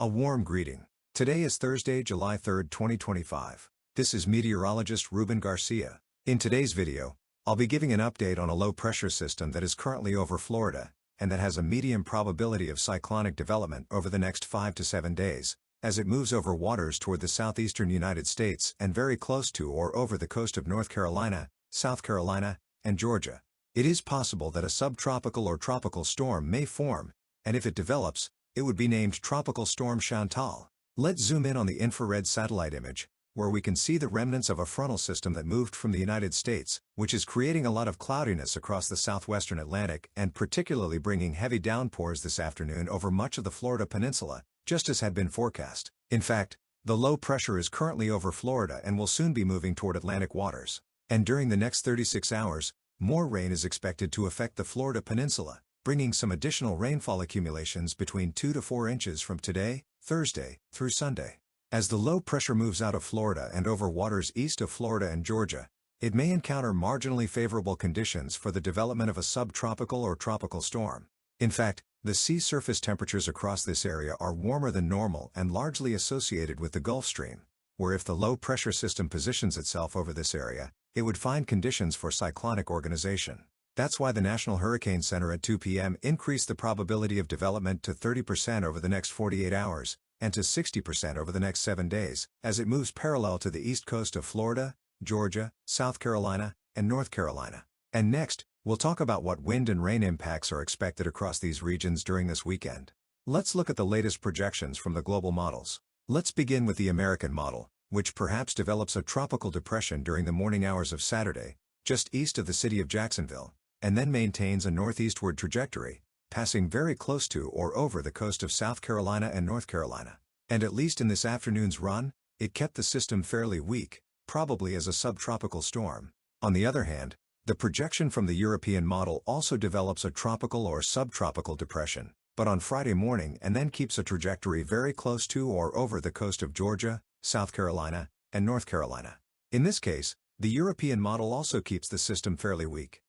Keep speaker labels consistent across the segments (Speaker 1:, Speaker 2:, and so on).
Speaker 1: A warm greeting. Today is Thursday, July 3, 2025. This is meteorologist Ruben Garcia. In today's video, I'll be giving an update on a low-pressure system that is currently over Florida, and that has a medium probability of cyclonic development over the next 5 to 7 days, as it moves over waters toward the southeastern United States and very close to or over the coast of North Carolina, South Carolina, and Georgia. It is possible that a subtropical or tropical storm may form, and if it develops, it would be named Tropical Storm Chantal. Let's zoom in on the infrared satellite image, where we can see the remnants of a frontal system that moved from the United States, which is creating a lot of cloudiness across the southwestern Atlantic and particularly bringing heavy downpours this afternoon over much of the Florida peninsula, just as had been forecast. In fact, the low pressure is currently over Florida and will soon be moving toward Atlantic waters. And during the next 36 hours, more rain is expected to affect the Florida peninsula, bringing some additional rainfall accumulations between 2 to 4 inches from today, Thursday, through Sunday. As the low pressure moves out of Florida and over waters east of Florida and Georgia, it may encounter marginally favorable conditions for the development of a subtropical or tropical storm. In fact, the sea surface temperatures across this area are warmer than normal and largely associated with the Gulf Stream, where if the low pressure system positions itself over this area, it would find conditions for cyclonic organization. That's why the National Hurricane Center at 2 p.m. increased the probability of development to 30% over the next 48 hours, and to 60% over the next 7 days, as it moves parallel to the east coast of Florida, Georgia, South Carolina, and North Carolina. And next, we'll talk about what wind and rain impacts are expected across these regions during this weekend. Let's look at the latest projections from the global models. Let's begin with the American model, which perhaps develops a tropical depression during the morning hours of Saturday, just east of the city of Jacksonville, and then maintains a northeastward trajectory, passing very close to or over the coast of South Carolina and North Carolina. And at least in this afternoon's run, it kept the system fairly weak, probably as a subtropical storm. On the other hand, the projection from the European model also develops a tropical or subtropical depression, but on Friday morning and then keeps a trajectory very close to or over the coast of Georgia, South Carolina, and North Carolina. In this case, the European model also keeps the system fairly weak.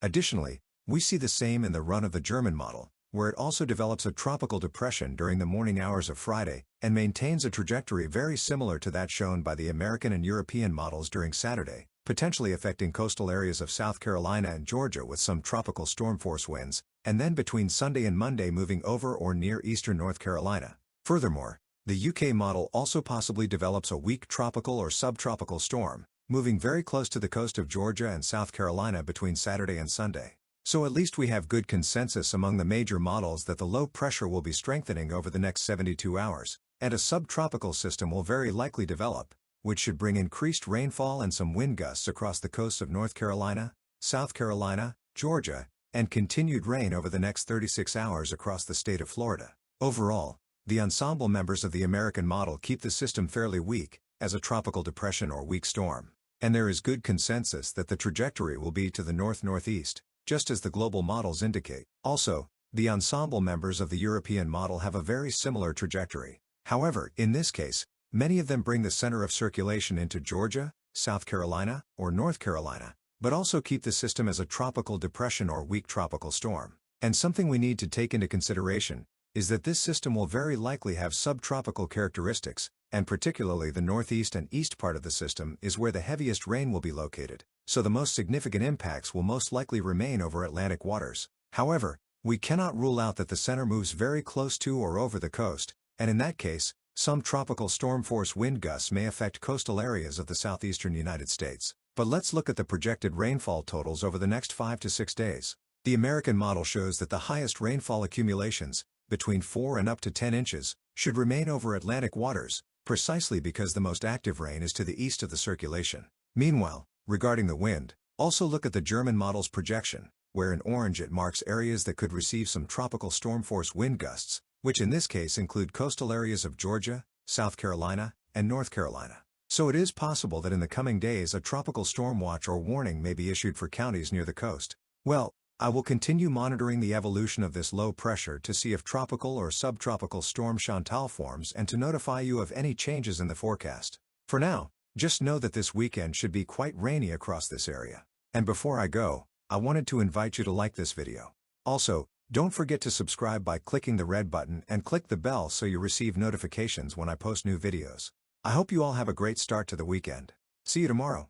Speaker 1: Additionally, we see the same in the run of the German model, where it also develops a tropical depression during the morning hours of Friday, and maintains a trajectory very similar to that shown by the American and European models during Saturday, potentially affecting coastal areas of South Carolina and Georgia with some tropical storm force winds, and then between Sunday and Monday moving over or near eastern North Carolina. Furthermore, the UK model also possibly develops a weak tropical or subtropical storm, moving very close to the coast of Georgia and South Carolina between Saturday and Sunday. So at least we have good consensus among the major models that the low pressure will be strengthening over the next 72 hours, and a subtropical system will very likely develop, which should bring increased rainfall and some wind gusts across the coasts of North Carolina, South Carolina, Georgia, and continued rain over the next 36 hours across the state of Florida. Overall, the ensemble members of the American model keep the system fairly weak, as a tropical depression or weak storm. And there is good consensus that the trajectory will be to the north-northeast, just as the global models indicate. Also, the ensemble members of the European model have a very similar trajectory. However, in this case, many of them bring the center of circulation into Georgia, South Carolina, or North Carolina, but also keep the system as a tropical depression or weak tropical storm. And something we need to take into consideration is that this system will very likely have subtropical characteristics, and particularly the northeast and east part of the system is where the heaviest rain will be located, so the most significant impacts will most likely remain over Atlantic waters. However, we cannot rule out that the center moves very close to or over the coast, and in that case, some tropical storm force wind gusts may affect coastal areas of the southeastern United States. But let's look at the projected rainfall totals over the next 5 to 6 days. The American model shows that the highest rainfall accumulations, between 4 and up to 10 inches, should remain over Atlantic waters, precisely because the most active rain is to the east of the circulation. Meanwhile, regarding the wind, also look at the German model's projection, where in orange it marks areas that could receive some tropical storm force wind gusts, which in this case include coastal areas of Georgia, South Carolina, and North Carolina. So it is possible that in the coming days a tropical storm watch or warning may be issued for counties near the coast. Well, I will continue monitoring the evolution of this low pressure to see if tropical or subtropical storm Chantal forms and to notify you of any changes in the forecast. For now, just know that this weekend should be quite rainy across this area. And before I go, I wanted to invite you to like this video. Also, Don't forget to subscribe by clicking the red button and click the bell so you receive notifications when I post new videos. I hope you all have a great start to the weekend. See you tomorrow.